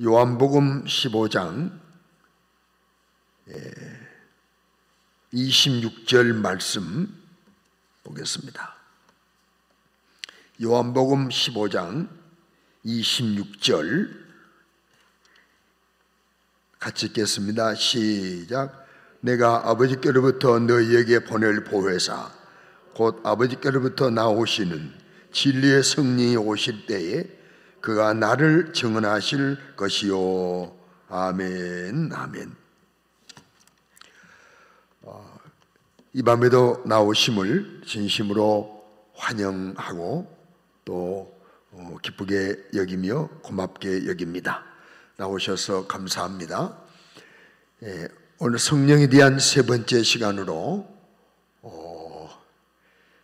요한복음 15장 26절 말씀 보겠습니다. 요한복음 15장 26절 같이 읽겠습니다. 시작. 내가 아버지께로부터 너희에게 보낼 보혜사 곧 아버지께로부터 나오시는 진리의 성령이 오실 때에 그가 나를 증언하실 것이요. 아멘. 아멘. 이 밤에도 나오심을 진심으로 환영하고 또 기쁘게 여기며 고맙게 여깁니다. 나오셔서 감사합니다. 오늘 성령에 대한 세 번째 시간으로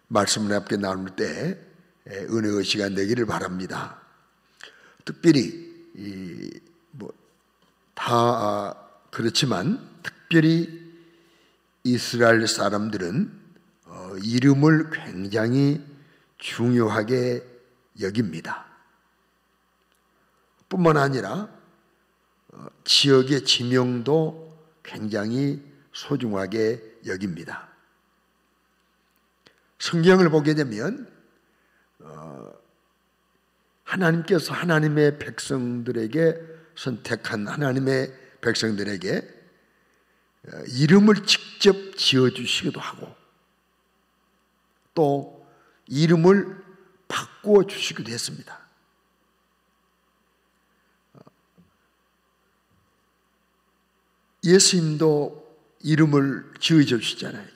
말씀을 함께 나눌 때 은혜의 시간 되기를 바랍니다. 특별히 다 그렇지만 특별히 이스라엘 사람들은 이름을 굉장히 중요하게 여깁니다. 뿐만 아니라 지역의 지명도 굉장히 소중하게 여깁니다. 성경을 보게 되면 하나님께서 하나님의 백성들에게 선택한 하나님의 백성들에게 이름을 직접 지어주시기도 하고 또 이름을 바꾸어 주시기도 했습니다. 예수님도 이름을 지어주셨잖아요.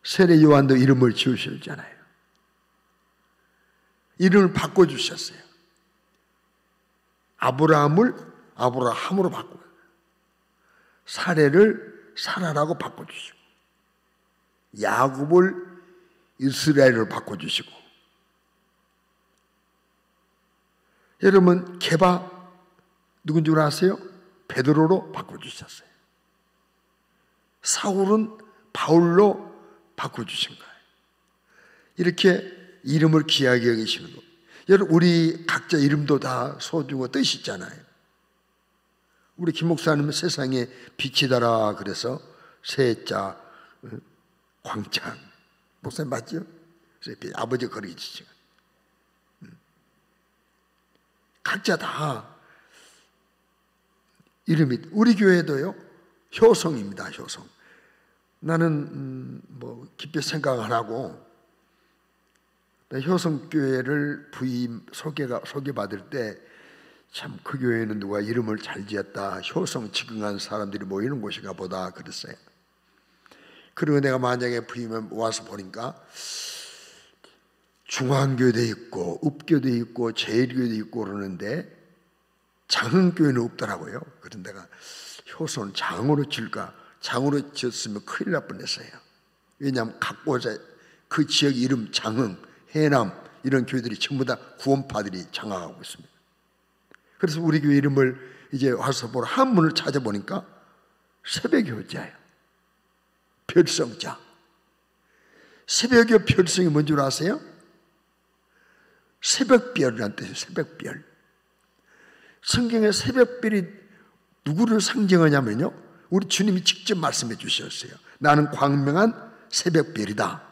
세례 요한도 이름을 지으셨잖아요. 이름을 바꿔주셨어요. 아브라함을 아브라함으로 바꾸고 사례를 사라라고 바꿔주시고 야곱을 이스라엘로 바꿔주시고 여러분 게바 누군 줄 아세요? 베드로로 바꿔주셨어요. 사울은 바울로 바꿔주신 거예요. 이렇게 이름을 귀하게 여기시는 거. 여러분 우리 각자 이름도 다 소중한 뜻이 있잖아요. 우리 김 목사님은 세상에 빛이다라 그래서 세자 광창 목사님 맞죠? 아버지 거리지죠. 각자 다 이름이 우리 교회도요 효성입니다. 효성. 나는 깊이 생각 안 하고 효성교회를 부임 소개받을 때 참 그 교회는 누가 이름을 잘 지었다. 효성 지긍한 사람들이 모이는 곳인가 보다 그랬어요. 그리고 내가 만약에 부임을 와서 보니까 중앙교회도 있고 읍교도 있고 제일교회도 있고 그러는데 장흥교회는 없더라고요. 그런 데가 효성은 장으로 지을까? 장으로 지었으면 큰일 날 뻔했어요. 왜냐하면 각곳에 그 지역 이름 장흥, 해남 이런 교회들이 전부 다 구원파들이 장악하고 있습니다. 그래서 우리 교회 이름을 이제 와서 보러 한문을 찾아보니까 새벽의 효자예요. 별성자. 새벽의 별성이 뭔 줄 아세요? 새벽별이라는 뜻이에요. 새벽별. 성경에 새벽별이 누구를 상징하냐면요 우리 주님이 직접 말씀해 주셨어요. 나는 광명한 새벽별이다.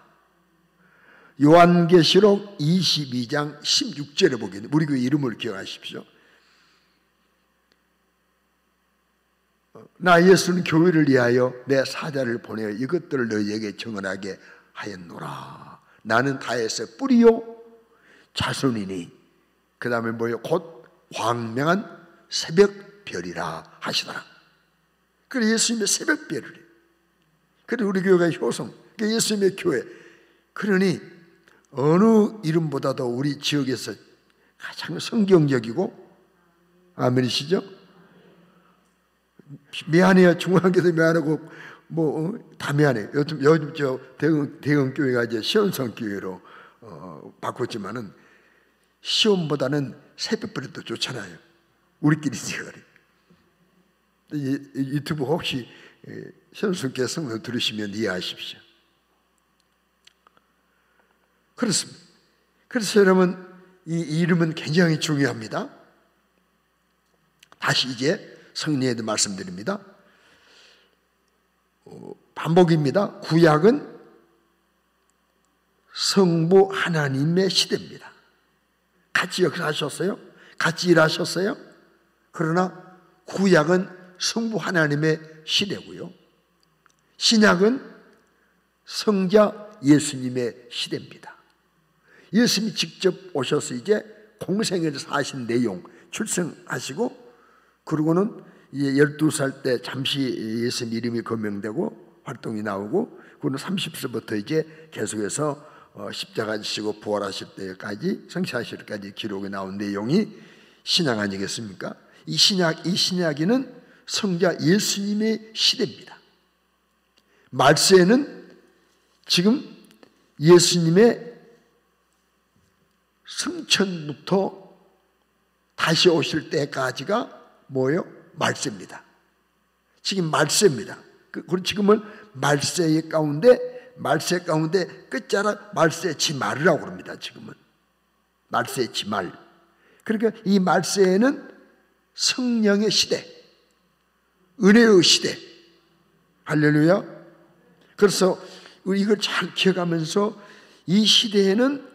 요한계시록 22장 16절에 보게 우리 교회 이름을 기억하십시오. 나 예수는 교회를 위하여 내 사자를 보내어 이것들을 너희에게 증언하게 하였노라. 나는 다에서 뿌리요 자손이니 그 다음에 뭐예요? 곧 광명한 새벽별이라 하시더라. 그래 예수님의 새벽별을 해요. 그래 우리 교회가 효성 예수님의 교회. 그러니 어느 이름보다도 우리 지역에서 가장 성경적이고 아멘이시죠? 미안해요. 중앙교도 미안하고 다 미안해요. 요즘 저 대형 교회가 이제 시온성 교회로 바꿨지만은 시온보다는 새벽별이 더 좋잖아요. 우리끼리 지어가래. 유튜브 혹시 시온성교회 성도 들으시면 이해하십시오. 그렇습니다. 그래서 여러분 이 이름은 굉장히 중요합니다. 다시 이제 성리에도 말씀드립니다. 반복입니다. 구약은 성부 하나님의 시대입니다. 같이 역사하셨어요? 같이 일하셨어요? 그러나 구약은 성부 하나님의 시대고요. 신약은 성자 예수님의 시대입니다. 예수님이 직접 오셔서 이제 공생애를 사신 내용 출생하시고, 그러고는 이제 12살 때 잠시 예수님 이름이 거명되고 활동이 나오고, 그는 30세부터 이제 계속해서 십자가 지시고 부활하실 때까지, 성취하실 때까지 기록이 나온 내용이 신약 아니겠습니까? 이 신약에는 성자 예수님의 시대입니다. 말세는 지금 예수님의 승천부터 다시 오실 때까지가 뭐예요? 말세입니다. 지금 말세입니다. 그리고 지금은 말세 가운데 끝자락 말세 지말이라고 그럽니다. 지금은 말세 지말. 그러니까 이 말세에는 성령의 시대, 은혜의 시대. 할렐루야. 그래서 이걸 잘 기억하면서 이 시대에는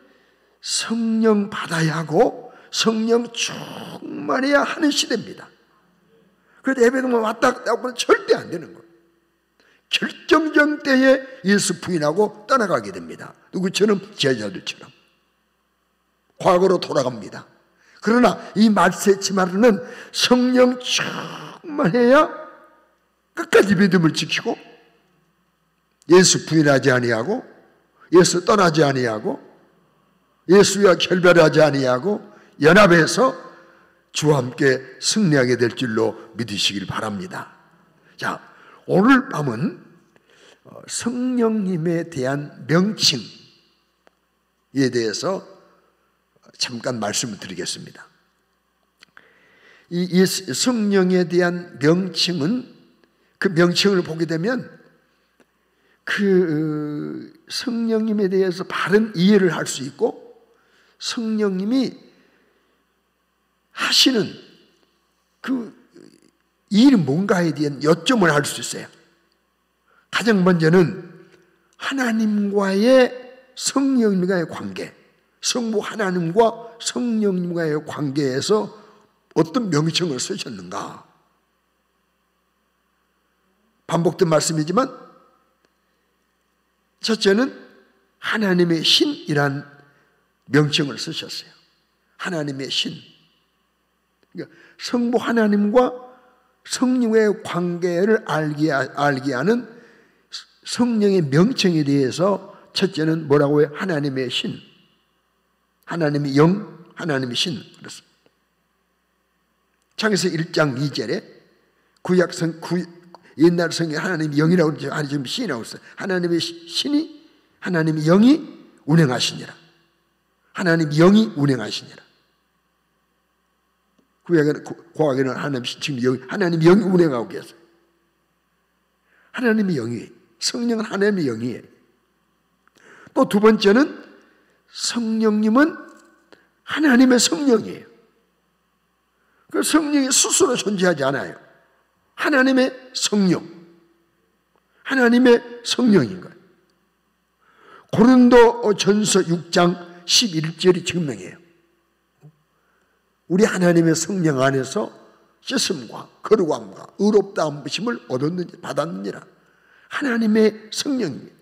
성령 받아야 하고 성령 충만해야 하는 시대입니다. 그래도 예배당만 왔다 갔다 하고는 절대 안 되는 거예요. 결정적 때에 예수 부인하고 떠나가게 됩니다. 누구처럼? 제자들처럼 과거로 돌아갑니다. 그러나 이 말세 지말은 성령 충만해야 끝까지 믿음을 지키고 예수 부인하지 아니하고 예수 떠나지 아니하고 예수와 결별하지 아니하고 연합해서 주와 함께 승리하게 될 줄로 믿으시길 바랍니다. 자, 오늘 밤은 성령님에 대한 명칭에 대해서 잠깐 말씀을 드리겠습니다. 이 성령에 대한 명칭은, 그 명칭을 보게 되면 그 성령님에 대해서 바른 이해를 할 수 있고, 성령님이 하시는 그 일이 뭔가에 대한 요점을 알 수 있어요. 가장 먼저는 하나님과의 성령님과의 관계, 성부 하나님과 성령님과의 관계에서 어떤 명칭을 쓰셨는가. 반복된 말씀이지만 첫째는 하나님의 신이란 명칭을 쓰셨어요. 하나님의 신. 그러니까 성부 하나님과 성령의 관계를 알게 하는 성령의 명칭에 대해서 첫째는 뭐라고 해요? 하나님의 신. 하나님의 영, 하나님의 신. 그렇습니다. 창에서 1장 2절에 옛날 성경에 하나님의 영이라고 그러죠. 아니, 지금 신이라고 했어요. 하나님의 신이, 하나님의 영이 운행하시니라. 하나님의 영이 운행하시니라. 구약에는 하나님의 영이 운행하고 계세요. 하나님의 영이, 성령은 하나님의 영이에요. 또 두 번째는 성령님은 하나님의 성령이에요. 그 성령이 스스로 존재하지 않아요. 하나님의 성령, 하나님의 성령인 거예요. 고린도전서 6장 11절이 증명해요. 우리 하나님의 성령 안에서 씻음과 거룩함과 의롭다 함심을 얻었는지 받았느니라. 하나님의 성령입니다.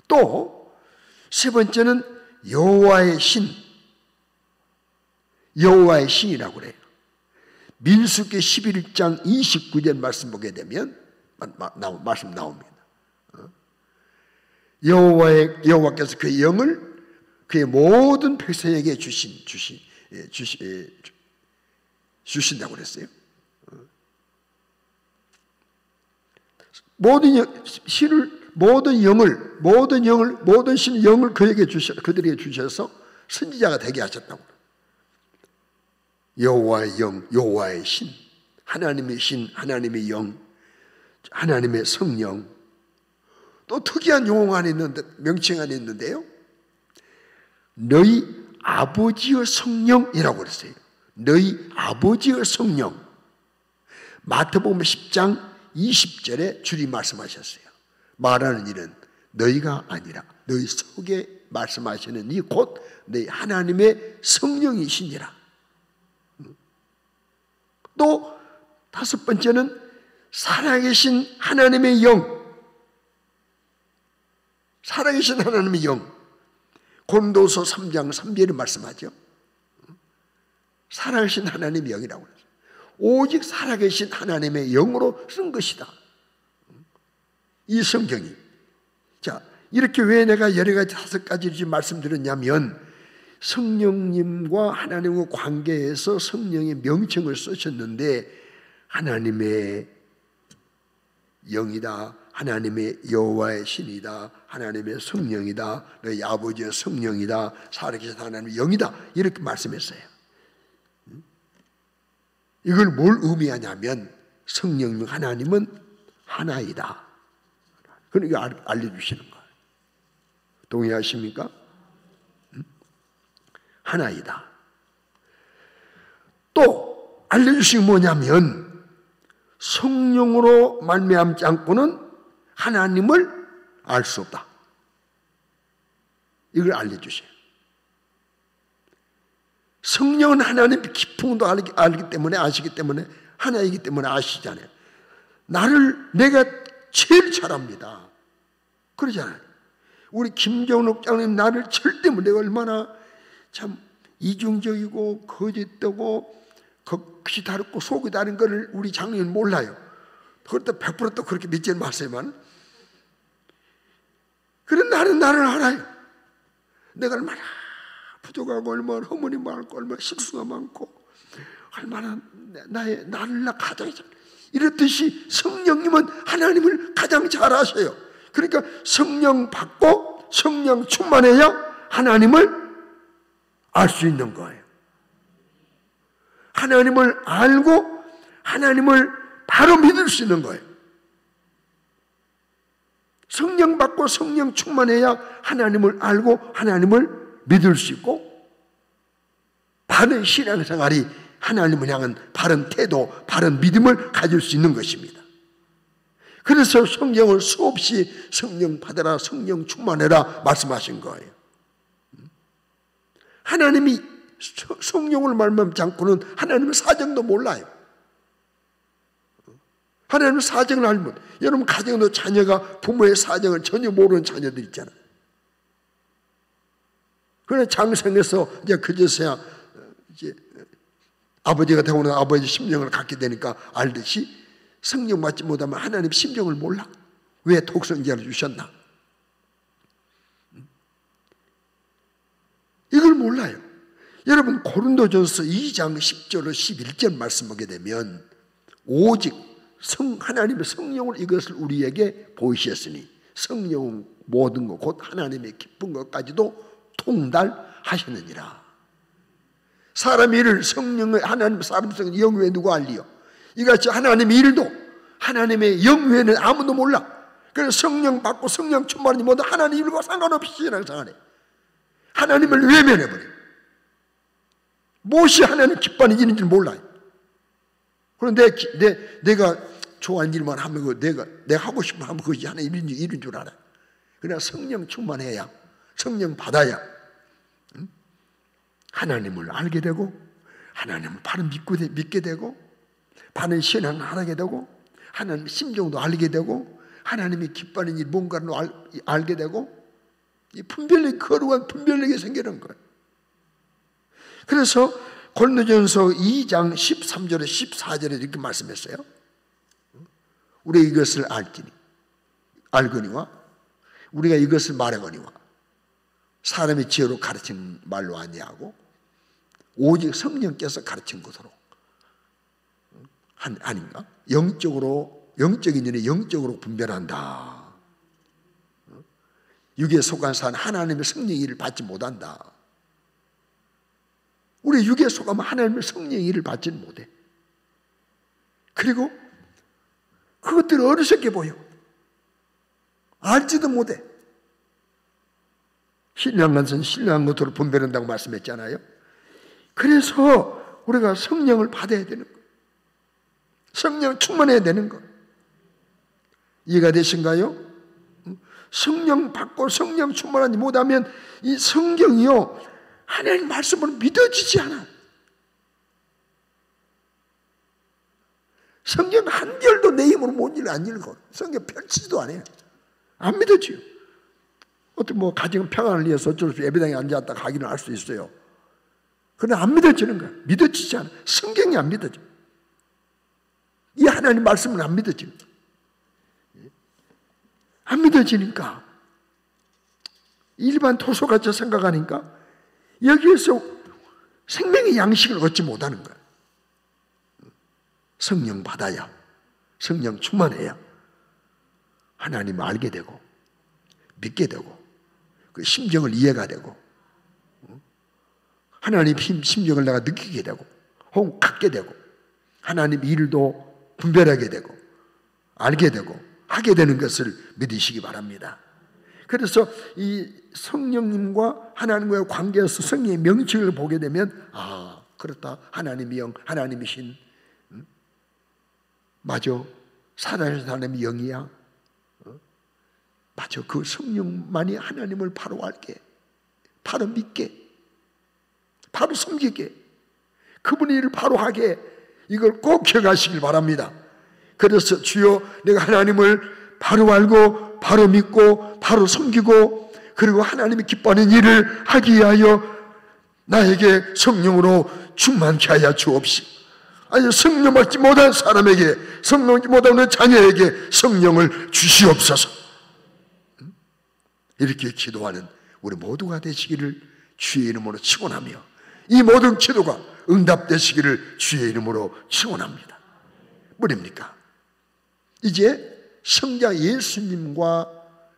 또 세 번째는 여호와의 신, 여호와의 신이라고 그래요. 민수기 11장 29절 말씀 보게 되면 말씀 나옵니다. 여호와께서 그의 영을 그의 모든 백성에게 주신다고 그랬어요. 모든 신의 영을 그들에게 주셔서 선지자가 되게 하셨다고. 여호와의 영, 여호와의 신, 하나님의 신, 하나님의 영, 하나님의 성령. 또 특이한 용어 안에 있는데, 명칭 안에 있는데요, 너희 아버지의 성령이라고 그랬어요. 너희 아버지의 성령. 마태복음 10장 20절에 주님 말씀하셨어요. 말하는 일은 너희가 아니라 너희 속에 말씀하시는 이 곧 너희 하나님의 성령이시니라. 또 다섯 번째는 살아계신 하나님의 영. 살아계신 하나님의 영. 고린도서 3장 3절에 말씀하죠. 살아계신 하나님의 영이라고 그랬어요. 오직 살아계신 하나님의 영으로 쓴 것이다. 이 성경이. 자, 이렇게 왜 내가 여러 가지 다섯 가지를 말씀드렸냐면 성령님과 하나님과 관계에서 성령의 명칭을 쓰셨는데 하나님의 영이다. 하나님의 여호와의 신이다. 하나님의 성령이다. 너희 아버지의 성령이다. 살아계신 하나님의 영이다. 이렇게 말씀했어요. 이걸 뭘 의미하냐면 성령님 하나님은 하나이다. 그러니까 알려주시는 거예요. 동의하십니까? 하나이다. 또 알려주신 게 뭐냐면 성령으로 말미암지 않고는 하나님을 알 수 없다. 이걸 알려주세요. 성령은 하나님의 깊음도 알기 때문에 아시기 때문에 하나이기 때문에 아시잖아요. 내가 제일 잘합니다. 그러잖아요. 우리 김정욱 장님 나를 절대 내가 얼마나 참 이중적이고 거짓되고 겉이 다르고 속이 다른 것을 우리 장님은 몰라요. 그것도 100% 그렇게 믿지는 마세요만. 그래 나는 나를 알아요. 내가 얼마나 부족하고 얼마나 허물이 많고 얼마나 실수가 많고 얼마나 나를 가장 잘 이렇듯이 성령님은 하나님을 가장 잘 아셔요. 그러니까 성령 받고 성령 충만해야 하나님을 알 수 있는 거예요. 하나님을 알고 하나님을 바로 믿을 수 있는 거예요. 성령 받고 성령 충만해야 하나님을 알고 하나님을 믿을 수 있고 바른 신앙생활이 하나님을 향한 바른 태도, 바른 믿음을 가질 수 있는 것입니다. 그래서 성령을 수없이 성령 받아라, 성령 충만해라 말씀하신 거예요. 하나님이 성령을 말미암지 않고는 하나님의 사정도 몰라요. 하나님의 사정을 알면 여러분 가정도 자녀가 부모의 사정을 전혀 모르는 자녀들 있잖아요. 그러나 장성해서 이제 그제서야 이제 아버지가 되고는 아버지 심령을 갖게 되니까 알듯이 성령 받지 못하면 하나님 심령을 몰라. 왜 독생자를 주셨나? 이걸 몰라요. 여러분 고린도전서 2장 10절로 11절 말씀하게 되면 오직 하나님의 성령을 이것을 우리에게 보이셨으니 성령은 모든 것 곧 하나님의 기쁜 것까지도 통달하셨느니라. 사람의 일을 성령의 하나님 사람 성령 영 외에 누가 알리요? 이같이 하나님의 일도 하나님의 영 외에는 아무도 몰라. 그래서 성령 받고 성령 충만하지 못한 하나님 일과 상관없이 신앙생활해. 하나님을 외면해버려. 무엇이 하나님 기뻐하는 일인지 몰라요. 그런데 내가 좋아하는 일만 하면 내가 하고 싶으면 하면 그것이 하나님 일인 줄 알아요. 그러나 성령 충만해야 성령 받아야 하나님을 알게 되고 하나님을 바로 믿게 되고 바른 신앙을 하게 되고 하나님의 심정도 알게 되고 하나님이 기뻐하는 일 뭔가를 알게 되고 이 분별력이 거룩한 분별력이 생기는 거예요. 그래서 고린도전서 2장 13절에 14절에 이렇게 말씀했어요. 우리가 이것을 알거니와 우리가 이것을 말하거니와 사람의 지혜로 가르친 말로 아니하고 오직 성령께서 가르친 것으로 아닌가? 영적인 일에 영적으로 분별한다. 육에 속한 사는 하나님의 성령의 일을 받지 못한다. 우리 육에 속하면 하나님의 성령의 일을 받지는 못해. 그리고 그것들을 어리석게 보여. 알지도 못해. 신령한 것은 신령한 것으로 분별한다고 말씀했잖아요. 그래서 우리가 성령을 받아야 되는 거예요. 성령 충만해야 되는 거. 이해가 되신가요? 성령 받고 성령 충만하지 못하면 이 성경이요, 하나님 말씀으로 믿어지지 않아. 성경 한 결도 내 힘으로 못 읽어, 안 읽어. 성경 펼치지도 않아요. 안 믿어지요. 어떻게 뭐 가정 평안을 위해서 어쩔 수 없이 예배당에 앉았다 가기는 할 수 있어요. 그러나 안 믿어지는 거야. 믿어지지 않아. 성경이 안 믿어져. 이 하나님 말씀은 안 믿어지는 거야. 안 믿어지니까 일반 토속같이 생각하니까 여기에서 생명의 양식을 얻지 못하는 거야. 성령 받아야, 성령 충만해야 하나님을 알게 되고 믿게 되고 그 심정을 이해가 되고 하나님 심정을 내가 느끼게 되고 혹은 갖게 되고 하나님 일도 분별하게 되고 알게 되고 하게 되는 것을 믿으시기 바랍니다. 그래서 이 성령님과 하나님과의 관계에서 성령의 명칭을 보게 되면 아, 그렇다. 하나님의 영, 하나님의 신. 맞아. 살아계신 하나님의 영이야. 맞아. 그 성령만이 하나님을 바로 알게, 바로 믿게, 바로 섬기게, 그분의 일을 바로 하게, 이걸 꼭 기억하시길 바랍니다. 그래서 주여 내가 하나님을 바로 알고 바로 믿고 바로 섬기고 그리고 하나님이 기뻐하는 일을 하기 위하여 나에게 성령으로 충만케 하여 주옵시고, 아니 성령 받지 못한 사람에게, 성령 받지 못하는 자녀에게 성령을 주시옵소서. 이렇게 기도하는 우리 모두가 되시기를 주의 이름으로 축원하며 이 모든 기도가 응답되시기를 주의 이름으로 축원합니다. 뭐입니까? 이제 성자 예수님과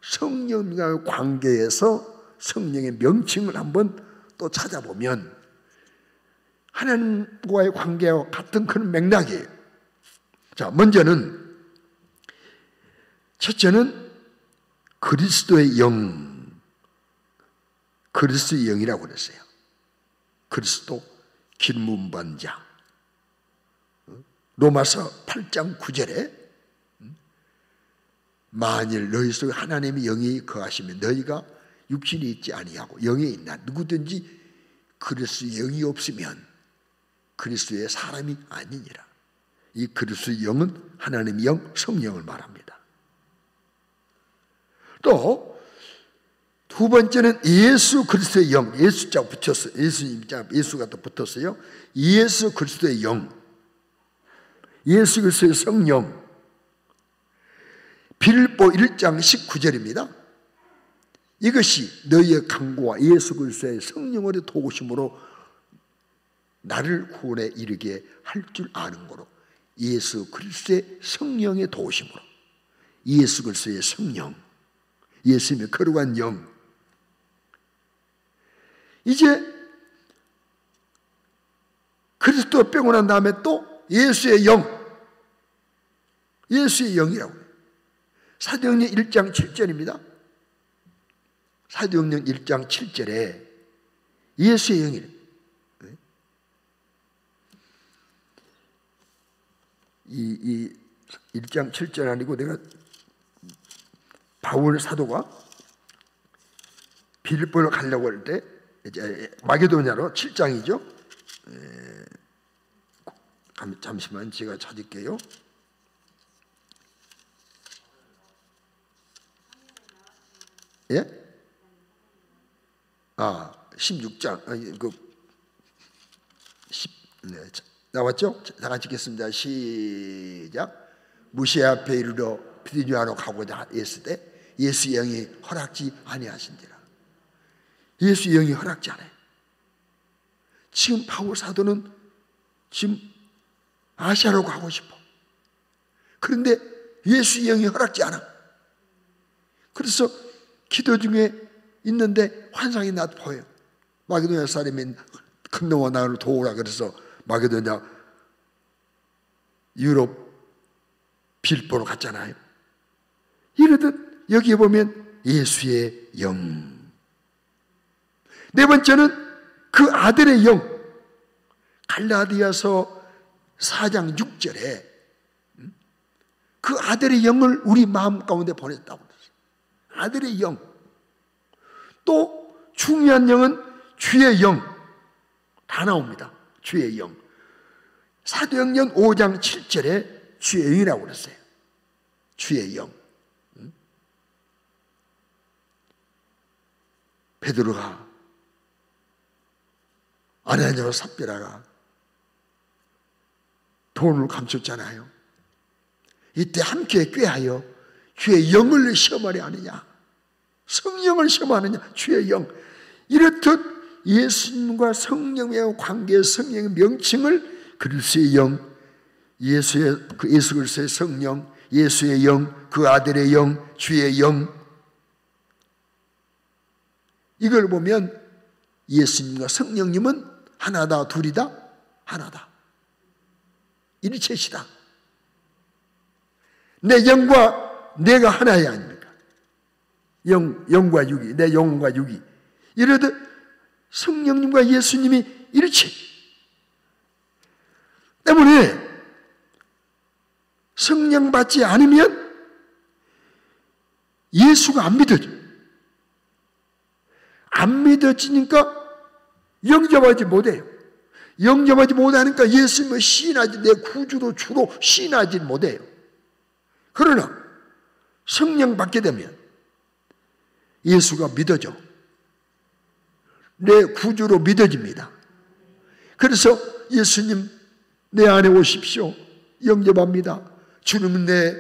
성령과의 관계에서 성령의 명칭을 한번 또 찾아보면 하나님과의 관계와 같은 그런 맥락이에요. 자, 먼저는 첫째는 그리스도의 영, 그리스도의 영이라고 그랬어요. 그리스도 길문반 자. 로마서 8장 9절에 만일 너희 속에 하나님의 영이 거하시면 너희가 육신이 있지 아니하고 영이 있나 누구든지 그리스도의 영이 없으면 그리스도의 사람이 아니니라. 이 그리스도의 영은 하나님의 영, 성령을 말합니다. 또 두 번째는 예수 그리스도의 영, 예수자 붙였어요. 예수님자, 예수가 또 붙었어요. 예수 그리스도의 영, 예수 그리스도의 성령. 빌립보 1장 19절입니다. 이것이 너희의 강구와 예수 그리스도의 성령으로 도우심으로 나를 구원에 이르게 할 줄 아는 거로, 예수 그리스도의 성령의 도우심으로, 예수 그리스도의 성령, 예수님의 거룩한 영. 이제 그리스도 빼고 난 다음에 또 예수의 영, 예수의 영이라고 해요. 사도행전 1장 7절입니다. 사도행전 1장 7절에 예수의 영이래요. 이 1장 7절 아니고 내가 바울 사도가 빌립보로 가려고 할 때 이제 마게도냐로 7장이죠. 잠시만 제가 찾을게요. 예? 16장 네, 나왔죠? 다 같이 읽겠습니다. 시작. 무시아 앞에 이르러 비두니아로 가고자 했을 때 예수 영이 허락지 아니하신지라. 예수 영이 허락지 않아요. 지금 바울 사도는 지금 아시아로 가고 싶어. 그런데 예수 영이 허락지 않아. 그래서 기도 중에 있는데 환상이 나도 보여요. 마게도냐 사람이 큰 너와 나를 도우라 그래서 마게도냐 유럽 빌립보로 갔잖아요. 이러듯 여기에 보면 예수의 영, 네 번째는 그 아들의 영. 갈라디아서 4장 6절에 그 아들의 영을 우리 마음 가운데 보냈다고 그랬어요. 아들의 영. 또 중요한 영은 주의 영. 다 나옵니다. 주의 영. 사도행전 5장 7절에 주의 영이라고 그랬어요. 주의 영. 베드로가 아나니아와 삽비라가 돈을 감췄잖아요. 이때 함께 꾀하여 주의 영을 시험하려 하느냐, 성령을 시험하느냐, 주의 영. 이렇듯 예수님과 성령의 관계, 성령의 명칭을 그리스도의 영, 예수 그리스도의 성령, 예수의 영, 그 아들의 영, 주의 영. 이걸 보면 예수님과 성령님은 하나다, 둘이다, 하나다. 일체시다. 내 영과 내가 하나야 아닙니까? 영과 육이, 내 영과 육이. 이러듯 성령님과 예수님이 일체. 때문에 성령 받지 않으면 예수가 안 믿어져. 안 믿어지니까 영접하지 못해요. 영접하지 못하니까 예수님을 시인하지, 내 구주로 주로 시인하지 못해요. 그러나 성령 받게 되면 예수가 믿어져. 내 구주로 믿어집니다. 그래서 예수님 내 안에 오십시오. 영접합니다. 주님은 내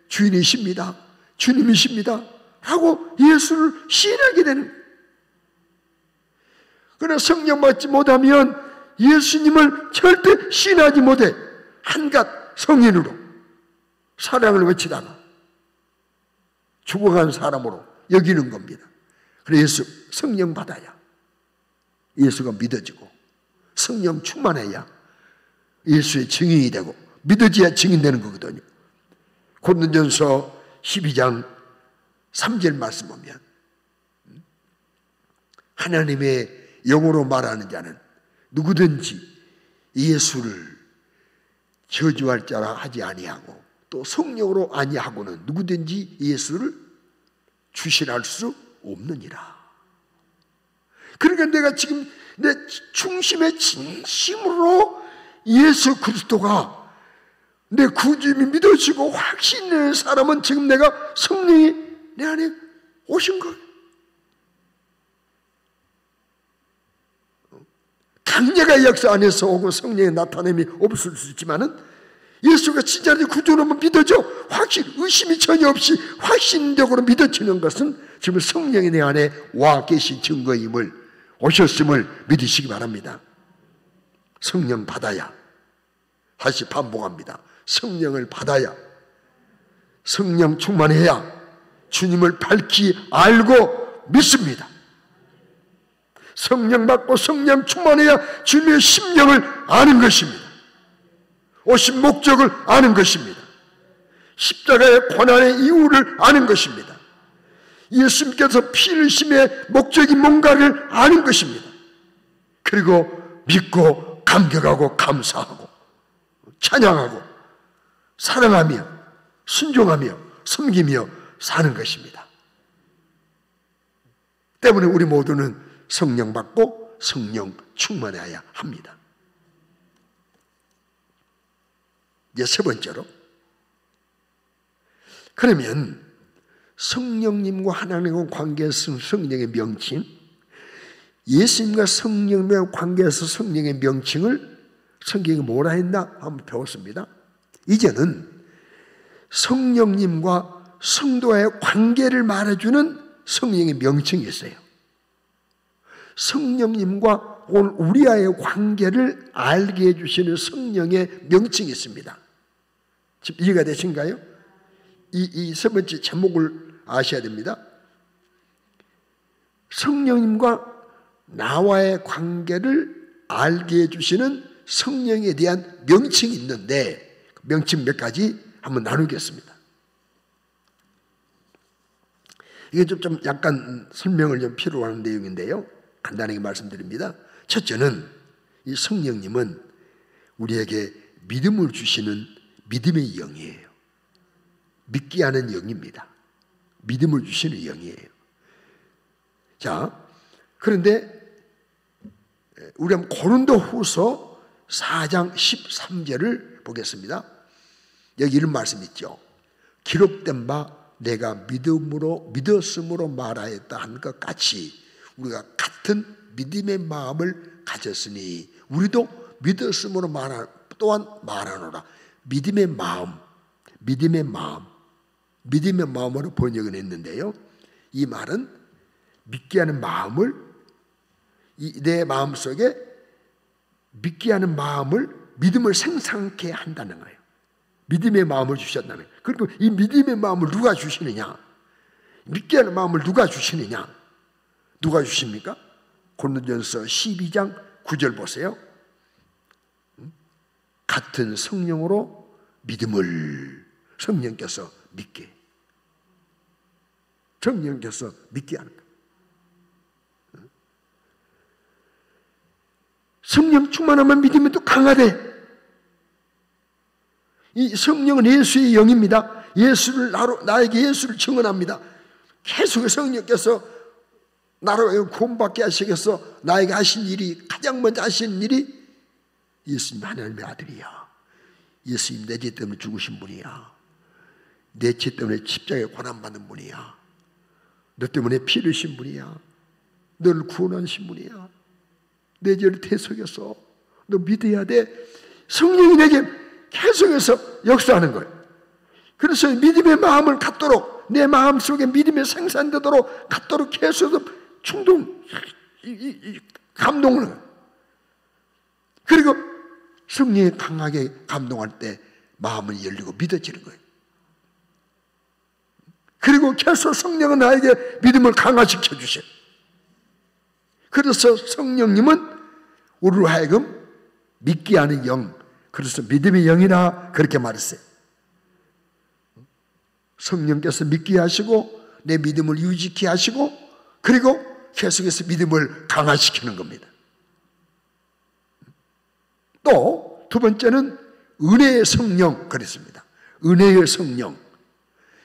주인이십니다. 주님이십니다. 하고 예수를 시인하게 되는 거예요. 그러나 성령 받지 못하면 예수님을 절대 시인하지 못해. 한갓 성인으로 사랑을 외치다가 죽어간 사람으로 여기는 겁니다. 그래서 성령 받아야 예수가 믿어지고, 성령 충만해야 예수의 증인이 되고, 믿어져야 증인되는 거거든요. 고린도전서 12장 3절 말씀 보면 하나님의 영으로 말하는 자는 누구든지 예수를 저주할 자라 하지 아니하고, 또 성령으로 아니하고는 누구든지 예수를 주시할 수 없느니라. 그러니까 내가 지금 내 중심의 진심으로 예수 그리스도가 내 구주임이 믿어지고 확신되는 사람은 지금 내가 성령이 내 안에 오신 거예요. 강력한 역사 안에서 오고 성령의 나타남이 없을 수 있지만은 예수가 진짜 내 구주로 믿어져 의심이 전혀 없이 확신적으로 믿어지는 것은 지금 성령이 내 안에 와 계신 증거임을, 오셨음을 믿으시기 바랍니다. 성령 받아야, 다시 반복합니다. 성령을 받아야, 성령 충만해야 주님을 밝히 알고 믿습니다. 성령 받고 성령 충만해야 주님의 심령을 아는 것입니다. 오신 목적을 아는 것입니다. 십자가의 고난의 이유를 아는 것입니다. 예수님께서 피 흘리심의 목적이 뭔가를 아는 것입니다. 그리고 믿고 감격하고 감사하고 찬양하고 사랑하며 순종하며 섬기며 사는 것입니다. 때문에 우리 모두는 성령 받고 성령 충만해야 합니다. 이제 세 번째로, 그러면 성령님과 하나님과 관계에서 성령의 명칭, 예수님과 성령의 관계에서 성령의 명칭을 성경이 뭐라 했나 한번 배웠습니다. 이제는 성령님과 성도와의 관계를 말해주는 성령의 명칭이 있어요. 성령님과 우리와의 관계를 알게 해주시는 성령의 명칭이 있습니다. 지금 이해가 되신가요? 이 세 번째 제목을 아셔야 됩니다. 성령님과 나와의 관계를 알게 해주시는 성령에 대한 명칭이 있는데, 명칭 몇 가지 한번 나누겠습니다. 이게 좀 약간 설명을 좀 필요한 내용인데요. 간단하게 말씀드립니다. 첫째는 이 성령님은 우리에게 믿음을 주시는 믿음의 영이에요. 믿게 하는 영입니다. 믿음을 주시는 영이에요. 자, 그런데 우리 한번 고린도후서 4장 13절을 보겠습니다. 여기 이런 말씀 있죠. 기록된 바 내가 믿었으므로 말하였다 한 것 같이 우리가 같은 믿음의 마음을 가졌으니 우리도 믿었으므로 또한 말하노라. 믿음의 마음으로 번역을 했는데요. 이 말은 믿게 하는 마음을 내 마음속에 믿게 하는 믿음을 생산케 한다는 거예요. 믿음의 마음을 주셨다는 거예요. 그리고 이 믿음의 마음을 누가 주시느냐? 믿게 하는 마음을 누가 주시느냐? 누가 주십니까? 고린도전서 12장 9절 보세요. 같은 성령으로 믿음을 성령께서 믿게 하는 거예요. 성령 충만하면 믿음이 또 강하대. 이 성령은 예수의 영입니다. 나에게 예수를 증언합니다. 계속 성령께서 나로 구원받게 하시겠어. 나에게 하신 일이 가장 먼저 하신 일이 예수님 하나님의 아들이야. 예수님 내 죄 때문에 죽으신 분이야. 내 죄 때문에 십자가에 고난받는 분이야. 너 때문에 피 흘리신 분이야. 너를 구원하신 분이야. 내 죄를 대속해서 너 믿어야 돼. 성령이 내게 계속해서 역사하는 거예요. 그래서 믿음의 마음을 갖도록 내 마음속에 믿음이 생산되도록 갖도록 계속해서 감동을 해요. 그리고 성령이 강하게 감동할 때 마음은 열리고 믿어지는 거예요. 그리고 계속 성령은 나에게 믿음을 강화시켜 주셔요. 그래서 성령님은 우리로 하여금 믿게 하는 영, 그래서 믿음의 영이라 그렇게 말했어요. 성령께서 믿게 하시고 내 믿음을 유지케 하시고 그리고 계속해서 믿음을 강화시키는 겁니다. 또 두 번째는 은혜의 성령 그랬습니다. 은혜의 성령.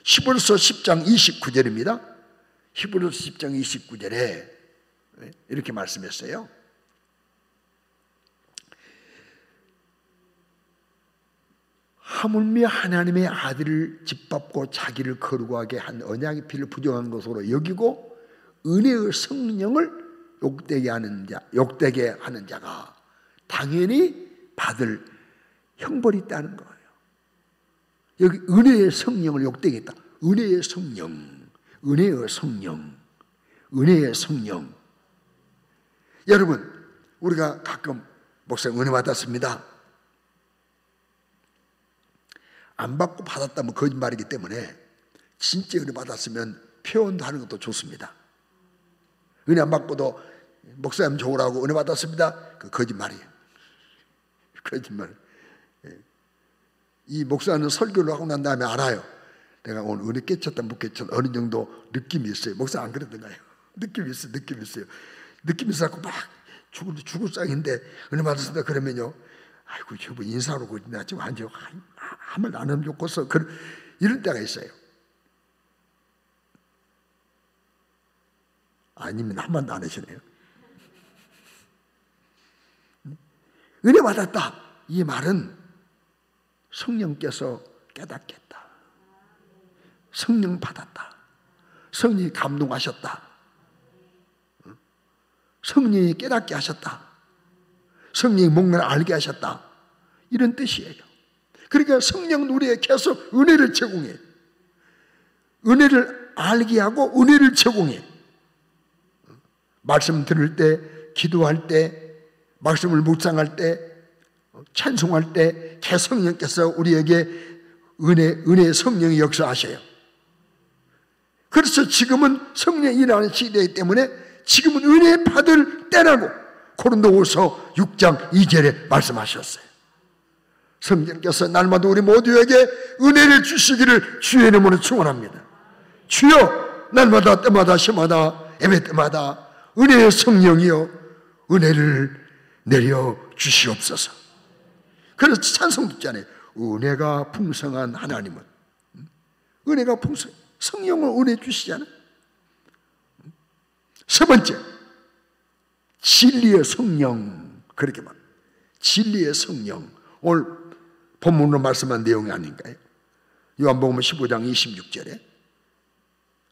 히브리서 10장 29절입니다. 히브리서 10장 29절에 이렇게 말씀했어요. 하물며 하나님의 아들을 짓밟고 자기를 거룩하게 한 언약의 피를 부정한 것으로 여기고 은혜의 성령을 욕되게 하는 자가 당연히 받을 형벌이 있다는 거예요. 여기 은혜의 성령을 욕되게 했다. 은혜의 성령. 여러분, 우리가 가끔 목사님 은혜 받았습니다. 안 받고 받았다면 거짓말이기 때문에 진짜 은혜 받았으면 표현도 하는 것도 좋습니다. 은혜 안 받고도 목사님 좋으라고 은혜 받았습니다. 그 거짓말이에요. 거짓말. 이 목사는 설교를 하고 난 다음에 알아요. 내가 오늘 은혜 깨쳤다 못 깨쳤다 어느 정도 느낌이 있어요. 목사 안 그러던가요? 느낌이 있어요. 느낌이 있어서 막 죽을 쌍인데 은혜 받았습니다. 그러면요. 아이고 저분 인사로 그러나 지금 완전 한 말 안 하면 좋겠어. 이런 때가 있어요. 아니면 한 번도 안 하시네요. 은혜 받았다. 이 말은 성령께서 깨닫겠다. 성령 받았다. 성령이 감동하셨다. 성령이 깨닫게 하셨다. 성령이 뭔가를 알게 하셨다. 이런 뜻이에요. 그러니까 성령은 우리에게 계속 은혜를 제공해. 은혜를 알게 하고 은혜를 제공해. 말씀 들을 때, 기도할 때, 말씀을 묵상할 때, 찬송할 때 성령께서 우리에게 은혜의 성령이 역사하셔요. 그래서 지금은 성령이 일하는 시대이기 때문에 지금은 은혜 받을 때라고 고린도후서 6장 2절에 말씀하셨어요. 성령께서 날마다 우리 모두에게 은혜를 주시기를 주의 이름으로 축원합니다. 주여 날마다 때마다 시마다 예배 때마다 은혜의 성령이여 은혜를 내려 주시옵소서. 그래서 찬송 듣잖아요. 은혜가 풍성한 하나님은, 은혜가 풍성, 성령을 은혜 주시잖아요. 세 번째, 진리의 성령. 그렇게 말, 진리의 성령. 오늘 본문으로 말씀한 내용이 아닌가요? 요한복음 15장 26절에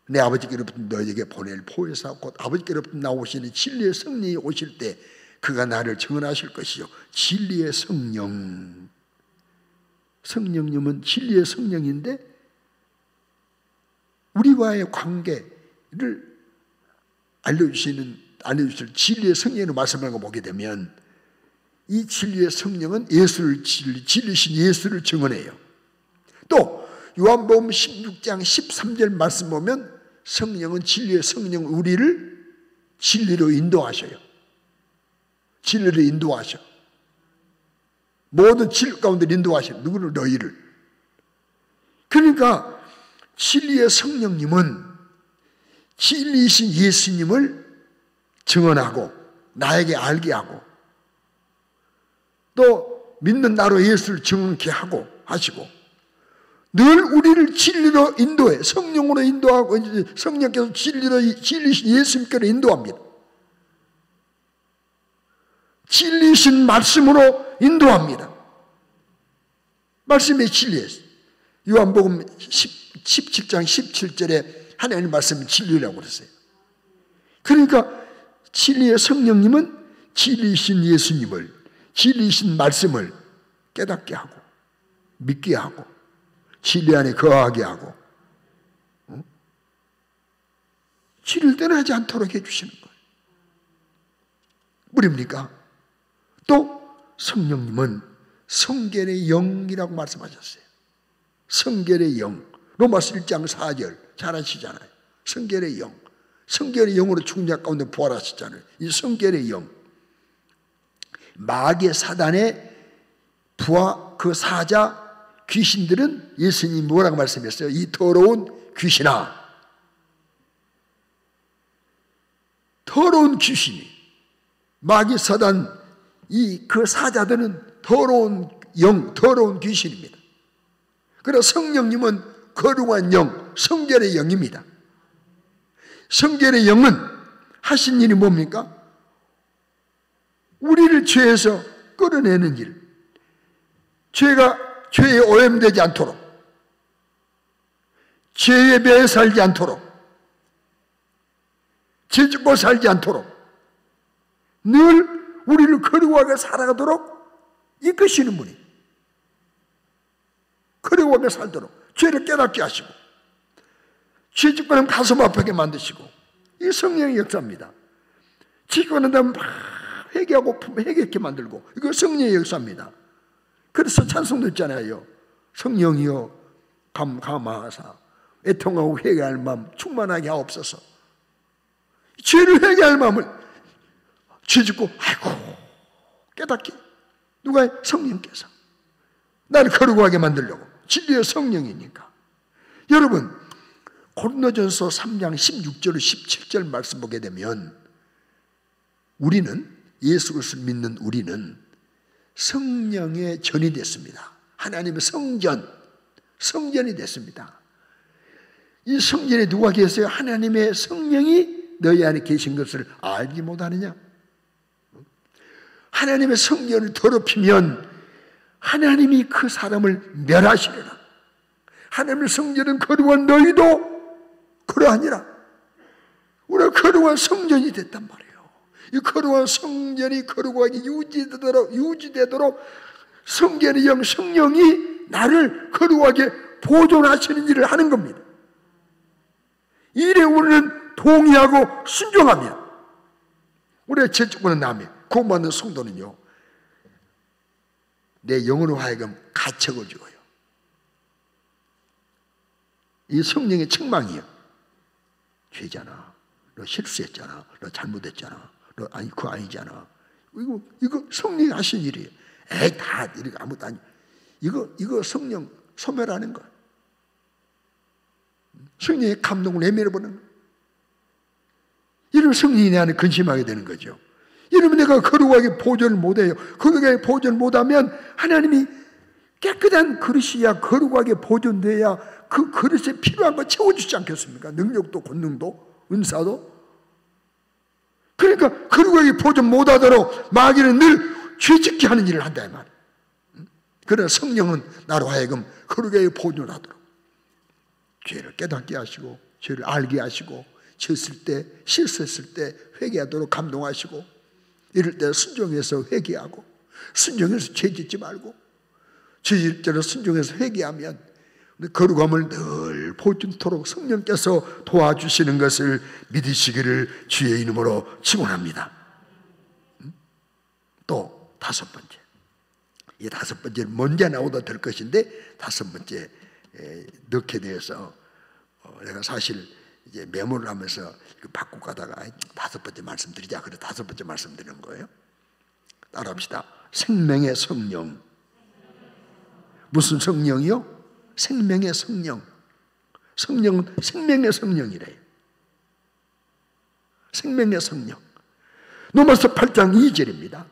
내 아버지께로부터 너희에게 보낼 보혜사 곧 아버지께로부터 나오시는 진리의 성령이 오실 때 그가 나를 증언하실 것이요 진리의 성령. 성령님은 진리의 성령인데 우리와의 관계를 알려주실 진리의 성령으로 말씀하는 거 보게 되면 이 진리의 성령은 예수를 진리신 예수를 증언해요. 또 요한복음 16장 13절 말씀 보면 성령은 진리의 성령 우리를 진리로 인도하셔요. 진리로 인도하셔. 모든 진리 가운데 인도하셔. 누구를? 너희를. 그러니까 진리의 성령님은 진리이신 예수님을 증언하고 나에게 알게 하고 또 믿는 나로 예수를 증언케 하고 하시고 늘 우리를 진리로 인도해. 성령으로 인도하고 성령께서 진리이신 예수님께로 인도합니다. 진리이신 말씀으로 인도합니다. 말씀의 진리예요. 요한복음 17장 17절에 하나님 말씀이 진리라고 그랬어요. 그러니까 진리의 성령님은 진리이신 예수님을, 진리이신 말씀을 깨닫게 하고 믿게 하고 진리 안에 거하게 하고 진리를 떠나지 않도록 해주시는 거예요. 뭐입니까? 또 성령님은 성결의 영이라고 말씀하셨어요. 성결의 영. 로마서 1장 4절 잘 아시잖아요. 성결의 영. 성결의 영으로 죽은 자 가운데 부활하셨잖아요. 이 성결의 영. 마귀의 사단의 부하 그 사자 귀신들은 예수님이 뭐라고 말씀했어요? 이 더러운 귀신아. 더러운 귀신이 마귀 사단 그 사자들은 더러운 영, 더러운 귀신입니다. 그러나 성령님은 거룩한 영, 성결의 영입니다. 성결의 영은 하신 일이 뭡니까? 우리를 죄에서 끌어내는 일. 죄에 오염되지 않도록, 죄에 매여 살지 않도록, 죄 짓고 살지 않도록 늘 우리를 거룩하게 살아가도록 이끄시는 분이, 거룩하게 살도록 죄를 깨닫게 하시고 죄 짓고 나면 가슴 아프게 만드시고, 이 성령의 역사입니다. 짓고 난 다음에 막 회개하고 회개하게 만들고, 이거 성령의 역사입니다. 그래서 찬송도 있잖아요. 성령이여 감하사 애통하고 회개할 마음 충만하게 하옵소서. 죄를 회개할 마음을 죄 짓고 아이고 깨닫게 누가? 성령께서 나를 거룩하게 만들려고. 진리의 성령이니까. 여러분 고린도전서 3장 16절 17절 말씀 보게 되면 우리는 예수 그리스도를 믿는 우리는 성령의 전이 됐습니다. 하나님의 성전이 됐습니다. 이 성전에 누가 계세요? 하나님의 성령이 너희 안에 계신 것을 알지 못하느냐? 하나님의 성전을 더럽히면 하나님이 그 사람을 멸하시리라. 하나님의 성전은 거룩한 너희도 그러하니라. 우리가 거룩한 성전이 됐단 말이에요. 이 거룩한 성전이 거룩하게 유지되도록 성전의 영, 성령이 나를 거룩하게 보존하시는 일을 하는 겁니다. 이래 우리는 동의하고 순종하면 우리가 제주권은 남이 구원받는 성도는요, 내 영으로 하여금 가책을 주어요. 이 성령의 책망이요. 죄잖아. 너 실수했잖아. 너 잘못했잖아. 너 아니 그거 아니잖아. 이거 성령이 하신 일이에요. 에이 다 이렇게 아무것도 아니. 이거 성령 소멸하는 거야. 성령의 감동을 내밀어보는 거야. 이런 성령이 내 안에 근심하게 되는 거죠. 이러면 내가 거룩하게 보존을 못해요. 거룩하게 보존 못하면 하나님이 깨끗한 그릇이야 거룩하게 보존돼야 그 그릇에 필요한 거 채워주지 않겠습니까? 능력도 권능도 은사도. 그러니까 거룩하게 보존 못하도록 마귀는 늘 죄짓게 하는 일을 한다 이 말이에요. 그러나 성령은 나로 하여금 거룩하게 보존하도록 죄를 깨닫게 하시고 죄를 알게 하시고 졌을 때 실수했을 때 회개하도록 감동하시고 이럴 때 순종해서 회개하고 순종해서 죄짓지 말고 죄짓을 때로 순종해서 회개하면 거룩함을 늘 보존토록 성령께서 도와주시는 것을 믿으시기를 주의 이름으로 축원합니다. 또 다섯 번째, 이 다섯 번째는 먼저 나오다 될 것인데 다섯 번째 넣게 되어서 내가 사실 이제 메모를 하면서 바꾸고 가다가 다섯 번째 말씀드리자 그래 다섯 번째 말씀드리는 거예요. 따라합시다. 생명의 성령. 무슨 성령이요? 생명의 성령. 성령은 생명의 성령이래요. 생명의 성령. 로마서 8장 2절입니다.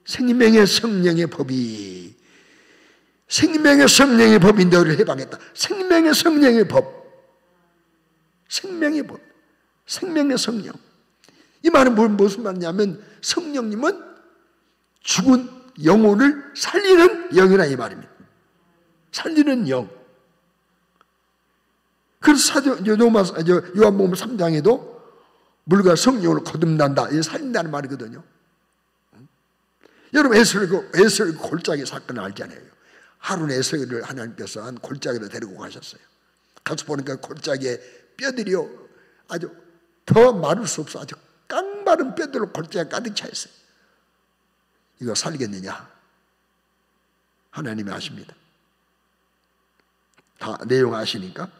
생명의 성령의 법이 너를 해방했다. 생명의 성령의 법. 생명의 법. 생명의 성령. 이 말은 무슨 말이냐면 성령님은 죽은 영혼을 살리는 영이라 이 말입니다. 살리는 영. 그래서 요한복음 3장에도 물과 성령을 거듭난다. 이게 살린다는 말이거든요. 여러분 에스겔 골짜기 사건을 알잖아요. 하룬 에스겔을 하나님께서 한 골짜기로 데리고 가셨어요. 가서 보니까 골짜기에 뼈들이요 아주 더 마를 수 없어 아주 깡마른 뼈들로 골짜기가 가득 차 있어요. 이거 살겠느냐? 하나님이 아십니다. 다 내용 아시니까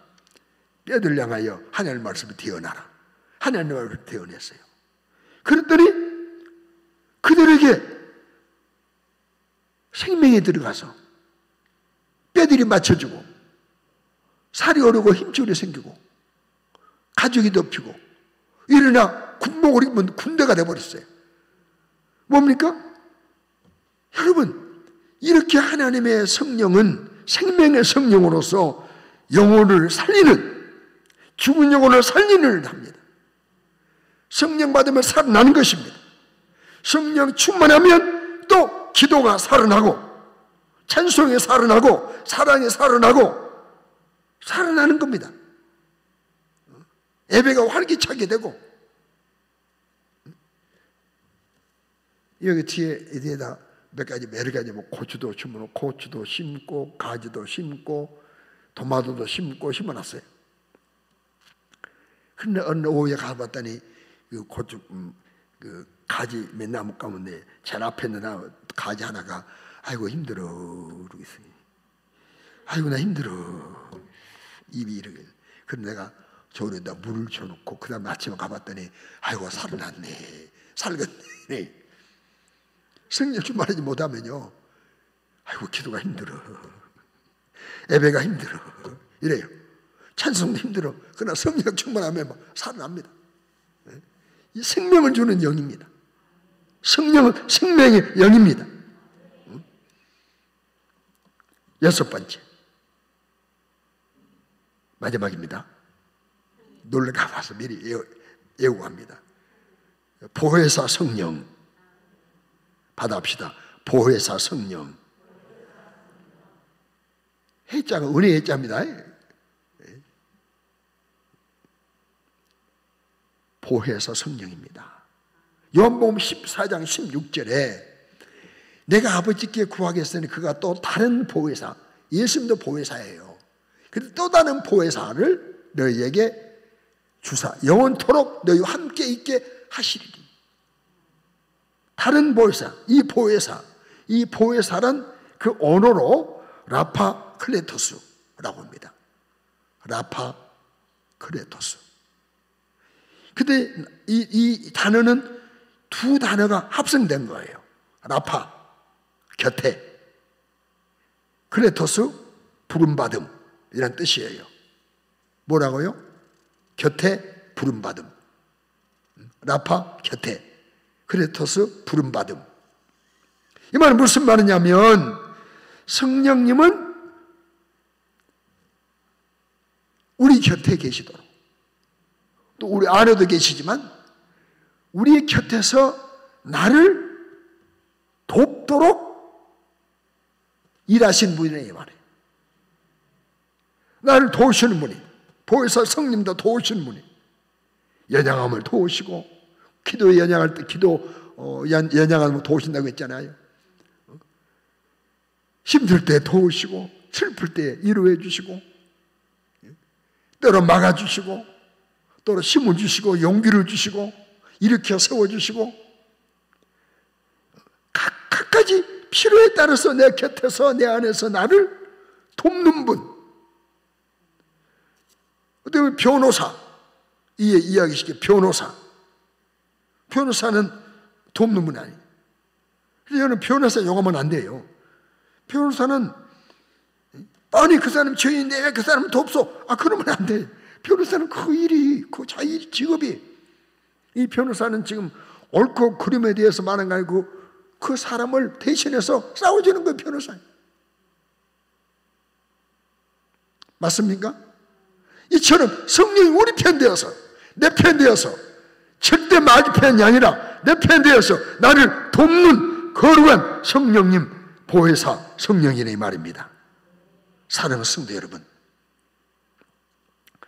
뼈들 향하여 하나님 말씀을 태어나라. 하나님 말씀을 태어냈어요. 그랬더니 그들에게 생명이 들어가서 뼈들이 맞춰주고 살이 오르고 힘줄이 생기고 가죽이 덮이고 일어나 군복을 입으면 군대가 돼버렸어요. 뭡니까? 여러분 이렇게 하나님의 성령은 생명의 성령으로서 영혼을 살리는 죽은 영혼을 살리는 일을 합니다. 성령 받으면 살아나는 것입니다. 성령 충만하면 또 기도가 살아나고 찬송이 살아나고 사랑이 살아나고 살아나는 겁니다. 예배가 활기차게 되고 여기 뒤에다 몇 가지 여러 가지 뭐 고추도 심고 고추도 심고 가지도 심고 토마토도 심고 심어놨어요. 근데 어느 오후에 가봤더니 그 고추 그 가지 몇 나무 가운데 제일 앞에 있는 가지 하나가 아이고 힘들어 그러고 있어요. 아이고 나 힘들어 입이 이렇게. 그런데 내가 저기다 물을 줘놓고 그 다음에 아침에 가봤더니 아이고 살아났네 살겠네. 성령 충만하지 못하면요 아이고 기도가 힘들어 예배가 힘들어 이래요. 찬송도 힘들어. 그러나 성령 충만하면 막 살아납니다. 이 생명을 주는 영입니다. 성령은 생명의 영입니다. 여섯 번째 마지막입니다. 놀래가 봐서 미리 예고합니다. 보혜사 성령 받아합시다. 보혜사 성령. 해자가 은혜 해자입니다. 보혜사 성령입니다. 요한복음 14장 16절에 내가 아버지께 구하겠으니 그가 또 다른 보혜사, 예수님도 보혜사예요. 그런데 또 다른 보혜사를 너희에게 주사 영원토록 너희와 함께 있게 하시리니. 다른 보혜사, 이 보혜사는 그 언어로 라파 클레토스라고 합니다. 라파 클레토스. 근데 이 단어는 두 단어가 합성된 거예요. 라파 곁에, 클레토스 부름받음 이란 뜻이에요. 뭐라고요? 곁에 부름받음. 라파 곁에, 크레토스 부름받음. 이 말은 무슨 말이냐면 성령님은 우리 곁에 계시도록, 또 우리 안에도 계시지만 우리 곁에서 나를 돕도록 일하신 분이네 이 말이에요. 나를 도우시는 분이, 보혜사 성령님도 도우시는 분이, 연약함을 도우시고, 기도에 연약할 때 연약함을 도우신다고 했잖아요. 힘들 때 도우시고, 슬플 때 위로해 주시고, 때로 막아주시고, 때로 힘을 주시고, 용기를 주시고, 일으켜 세워주시고, 각가지 필요에 따라서 내 곁에서, 내 안에서 나를 돕는 분. 어떻게 보면 변호사, 이야기시켜 변호사. 변호사는 돕는 분 아니에요. 그래서 저는 변호사 용하면 안 돼요. 변호사는 아니 그 사람 죄인인데 왜 그 사람을 돕소? 그러면 안 돼. 변호사는 그 일이, 그 자기 직업이. 이 변호사는 지금 옳고 그름에 대해서 말한 거 아니고 그 사람을 대신해서 싸워주는 거예요. 변호사예요. 맞습니까? 이처럼 성령이 우리 편 되어서, 내 편 되어서, 절대 마귀 편이 아니라 내 편 되어서 나를 돕는 거룩한 성령님, 보혜사 성령이네 이 말입니다. 사랑하는 성도 여러분,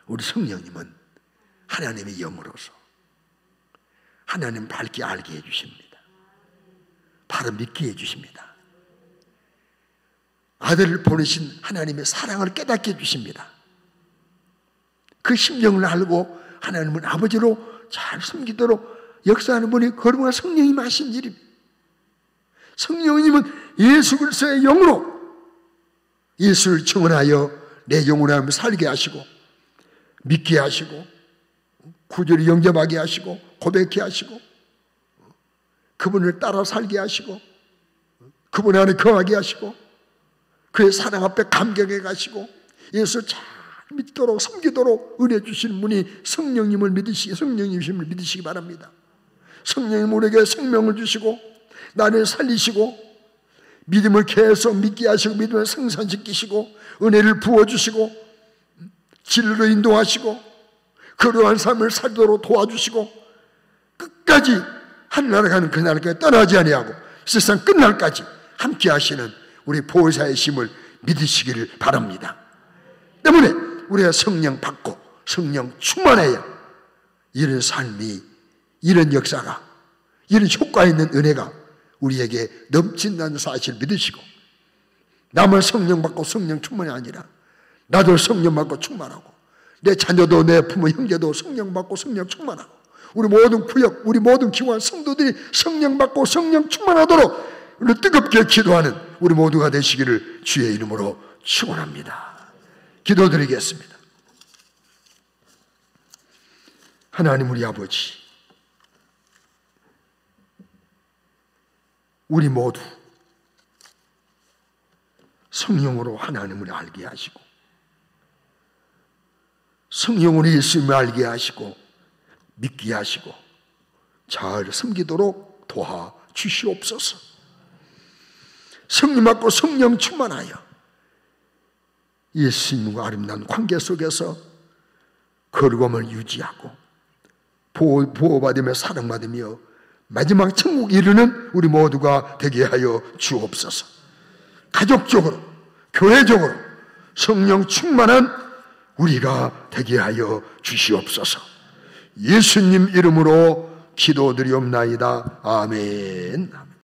우리 성령님은 하나님의 영으로서 하나님 밝게 알게 해주십니다. 바로 믿게 해주십니다. 아들을 보내신 하나님의 사랑을 깨닫게 해주십니다. 그 심정을 알고 하나님은 아버지로 잘 섬기도록 역사하는 분이 거룩한 성령님 하신 일입니다. 성령님은 예수 그리스도의 영으로 예수를 증언하여 내 영으로 하면 살게 하시고, 믿게 하시고, 구주를 영접하게 하시고, 고백해 하시고, 그분을 따라 살게 하시고, 그분 안에 거하게 하시고, 그의 사랑 앞에 감격해 가시고, 예수 잘 믿도록 섬기도록 은혜 주시는 분이 성령님을 성령님이심을 믿으시기 바랍니다. 성령님 우리에게 생명을 주시고, 나를 살리시고, 믿음을 계속 믿게 하시고, 믿음을 생산시키시고, 은혜를 부어주시고, 진리로 인도하시고, 거룩한 삶을 살도록 도와주시고, 끝까지 하늘나라 가는 그날까지 떠나지 아니하고 세상 끝날까지 함께 하시는 우리 보혜사의 힘을 믿으시기를 바랍니다. 때문에 우리가 성령 받고 성령 충만해야 이런 삶이, 이런 역사가, 이런 효과 있는 은혜가 우리에게 넘친다는 사실을 믿으시고, 나만 성령 받고 성령 충만이 아니라 나도 성령 받고 충만하고, 내 자녀도 내 부모 형제도 성령 받고 성령 충만하고, 우리 모든 구역, 우리 모든 기관 성도들이 성령 받고 성령 충만하도록 우리 뜨겁게 기도하는 우리 모두가 되시기를 주의 이름으로 축원합니다. 기도드리겠습니다. 하나님 우리 아버지, 우리 모두 성령으로 하나님을 알게 하시고, 성령으로 예수님을 알게 하시고, 믿게 하시고, 잘 섬기도록 도와주시옵소서. 성령 받고 성령 충만하여 예수님과 아름다운 관계 속에서 거룩함을 유지하고 보호받으며 사랑받으며 마지막 천국 이르는 우리 모두가 되게 하여 주옵소서. 가족적으로, 교회적으로 성령 충만한 우리가 되게 하여 주시옵소서. 예수님 이름으로 기도드리옵나이다. 아멘.